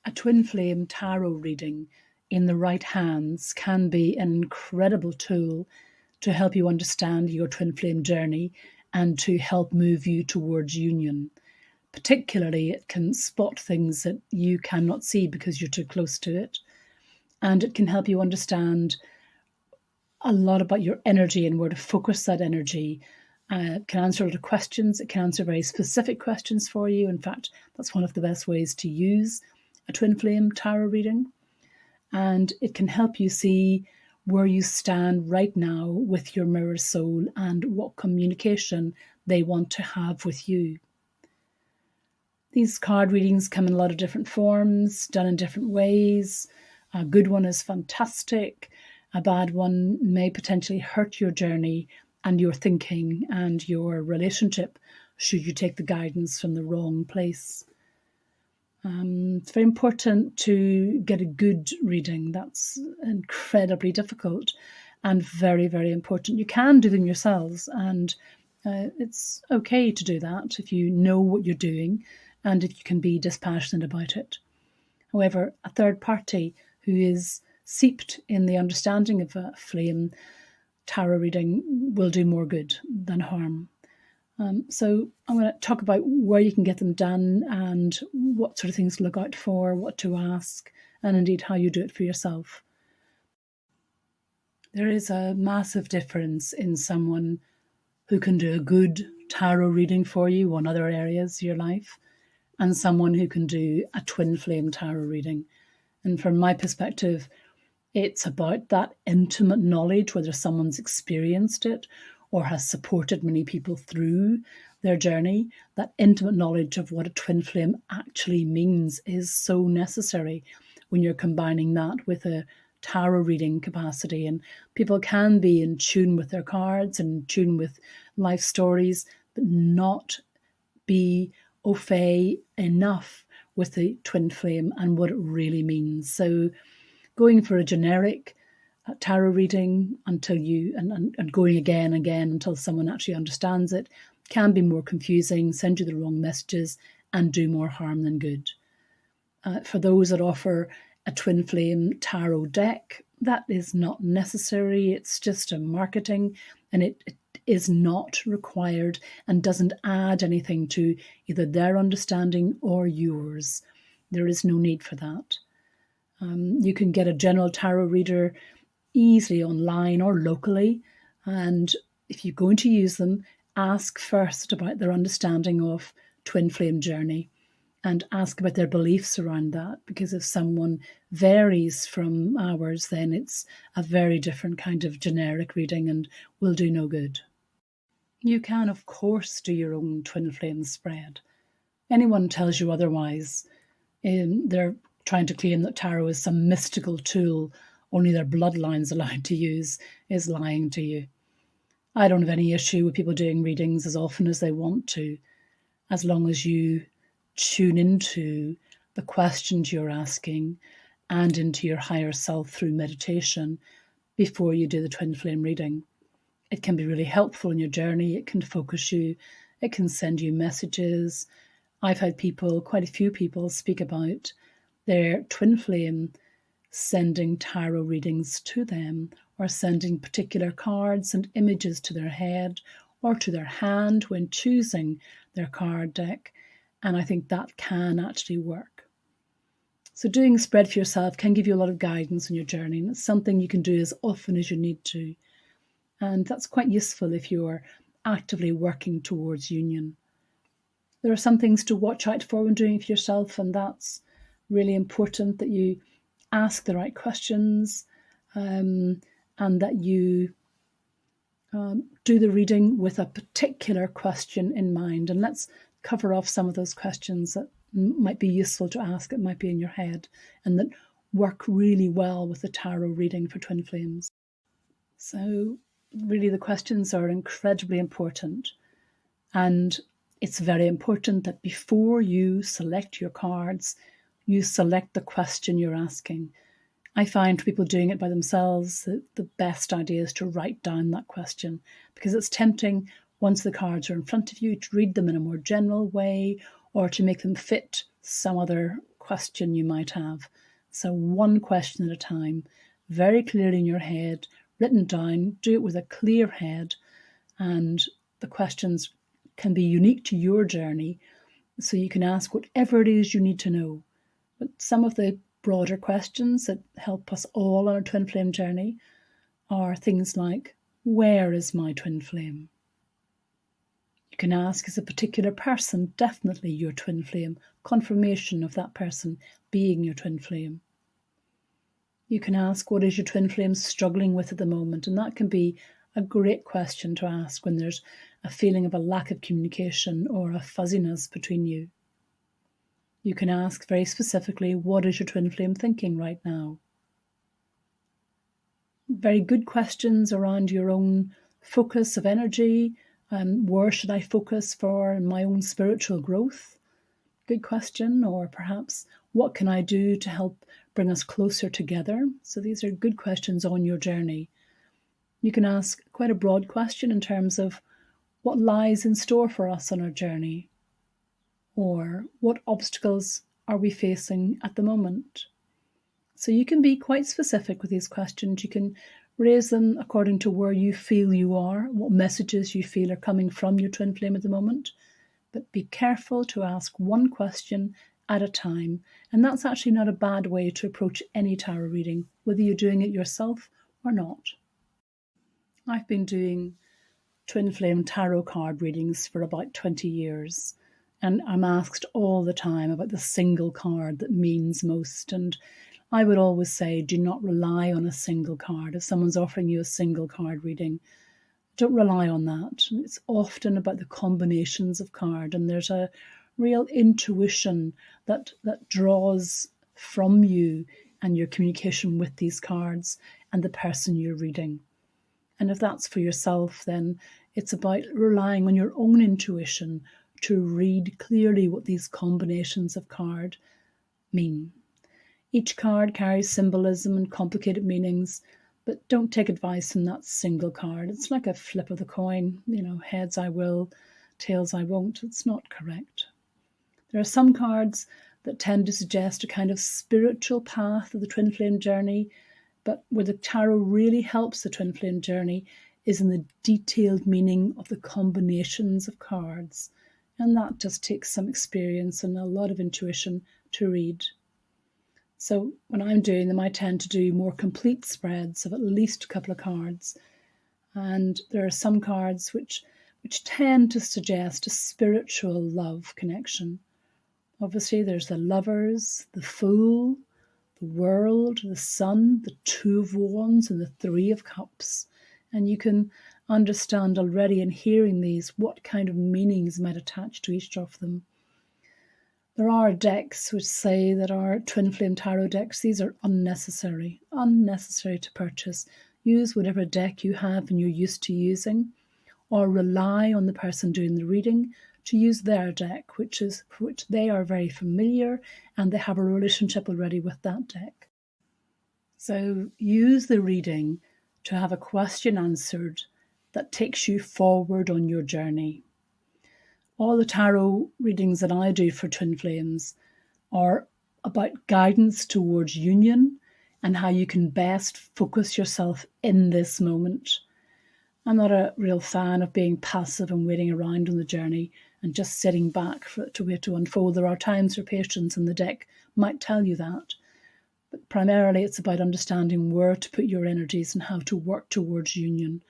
A twin flame tarot reading in the right hands can be an incredible tool to help you understand your twin flame journey and to help move you towards union. Particularly, it can spot things that you cannot see because you're too close to it. And it can help you understand a lot about your energy and where to focus that energy. It can answer a lot of questions. It can answer very specific questions for you. In fact, that's one of the best ways to use a twin flame tarot reading. And it can help you see where you stand right now with your mirror soul and what communication they want to have with you. These card readings come in a lot of different forms, done in different ways. A good one is fantastic. A bad one may potentially hurt your journey and your thinking and your relationship should you take the guidance from the wrong place. It's very important to get a good reading. That's incredibly difficult and very, very important. You can do them yourselves, and it's okay to do that if you know what you're doing and if you can be dispassionate about it. However, a third party who is seeped in the understanding of a flame tarot reading will do more good than harm. So I'm going to talk about where you can get them done and what sort of things to look out for, what to ask, and indeed how you do it for yourself. There is a massive difference in someone who can do a good tarot reading for you on other areas of your life and someone who can do a twin flame tarot reading. And from my perspective, it's about that intimate knowledge, whether someone's experienced it or has supported many people through their journey. That intimate knowledge of what a twin flame actually means is so necessary when you're combining that with a tarot reading capacity. And people can be in tune with their cards and in tune with life stories, but not be au fait enough with the twin flame and what it really means. So going for a generic tarot reading until you, and going again and again until someone actually understands it, can be more confusing, send you the wrong messages, and do more harm than good. For those that offer a twin flame tarot deck, that is not necessary. It's just a marketing, and it is not required and doesn't add anything to either their understanding or yours. There is no need for that. You can get a general tarot reader easily online or locally, and if you're going to use them, ask first about their understanding of twin flame journey and ask about their beliefs around that, because if someone varies from ours, then it's a very different kind of generic reading and will do no good. You can, of course, do your own twin flame spread. Anyone tells you otherwise, they're trying to claim that tarot is some mystical tool only their bloodline's allowed to use, is lying to you. I don't have any issue with people doing readings as often as they want to, as long as you tune into the questions you're asking and into your higher self through meditation before you do the twin flame reading. It can be really helpful in your journey. It can focus you. It can send you messages. I've had people, quite a few people, speak about their twin flame sending tarot readings to them, or sending particular cards and images to their head or to their hand when choosing their card deck. And I think that can actually work. So doing a spread for yourself can give you a lot of guidance on your journey, and it's something you can do as often as you need to. And that's quite useful if you're actively working towards union. There are some things to watch out for when doing it for yourself, and that's really important, that you ask the right questions and that you do the reading with a particular question in mind. And let's cover off some of those questions that might be useful to ask, that might be in your head, and that work really well with the tarot reading for twin flames. So really the questions are incredibly important. And it's very important that before you select your cards, you select the question you're asking. I find people doing it by themselves, the best idea is to write down that question, because it's tempting once the cards are in front of you to read them in a more general way or to make them fit some other question you might have. So one question at a time, very clearly in your head, written down. Do it with a clear head, and the questions can be unique to your journey, so you can ask whatever it is you need to know. But some of the broader questions that help us all on our twin flame journey are things like, where is my twin flame? You can ask, is a particular person definitely your twin flame? Confirmation of that person being your twin flame. You can ask, what is your twin flame struggling with at the moment? And that can be a great question to ask when there's a feeling of a lack of communication or a fuzziness between you. You can ask very specifically, what is your twin flame thinking right now? Very good questions around your own focus of energy. Where should I focus for my own spiritual growth? Good question. Or perhaps, what can I do to help bring us closer together? So these are good questions on your journey. You can ask quite a broad question in terms of what lies in store for us on our journey, or what obstacles are we facing at the moment? So you can be quite specific with these questions. You can raise them according to where you feel you are, what messages you feel are coming from your twin flame at the moment. But be careful to ask one question at a time. And that's actually not a bad way to approach any tarot reading, whether you're doing it yourself or not. I've been doing twin flame tarot card readings for about 20 years. And I'm asked all the time about the single card that means most. And I would always say, do not rely on a single card. If someone's offering you a single card reading, don't rely on that. It's often about the combinations of card, and there's a real intuition that draws from you and your communication with these cards and the person you're reading. And if that's for yourself, then it's about relying on your own intuition to read clearly what these combinations of card mean. Each card carries symbolism and complicated meanings, but don't take advice from that single card. It's like a flip of the coin, heads I will, tails I won't. It's not correct. There are some cards that tend to suggest a kind of spiritual path of the twin flame journey, but where the tarot really helps the twin flame journey is in the detailed meaning of the combinations of cards. And that just takes some experience and a lot of intuition to read. So when I'm doing them, I tend to do more complete spreads of at least a couple of cards. And there are some cards which tend to suggest a spiritual love connection. Obviously, there's the Lovers, the Fool, the World, the Sun, the Two of Wands, and the Three of Cups. And you can understand already in hearing these what kind of meanings might attach to each of them. There are decks which say that our twin flame tarot decks, these are unnecessary to purchase. Use whatever deck you have and you're used to using, or rely on the person doing the reading to use their deck, for which they are very familiar and they have a relationship already with that deck. So use the reading to have a question answered that takes you forward on your journey. All the tarot readings that I do for twin flames are about guidance towards union and how you can best focus yourself in this moment. I'm not a real fan of being passive and waiting around on the journey and just sitting back for it to unfold. There are times for patience, and the deck might tell you that. But primarily it's about understanding where to put your energies and how to work towards union.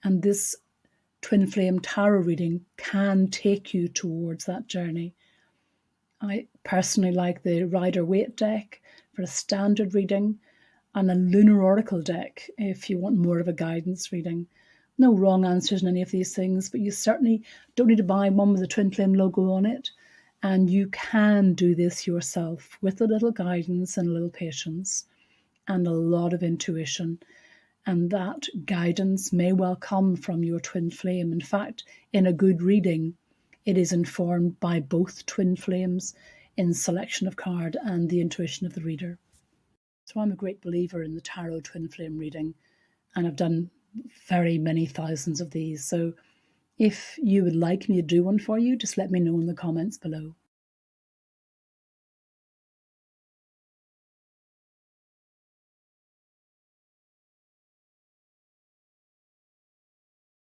And this twin flame tarot reading can take you towards that journey. I personally like the Rider-Waite deck for a standard reading, and a lunar oracle deck if you want more of a guidance reading. No wrong answers in any of these things, but you certainly don't need to buy one with a twin flame logo on it, and you can do this yourself with a little guidance and a little patience and a lot of intuition. And that guidance may well come from your twin flame. In fact, in a good reading, it is informed by both twin flames in selection of card and the intuition of the reader. So I'm a great believer in the tarot twin flame reading, and I've done very many thousands of these. So if you would like me to do one for you, just let me know in the comments below.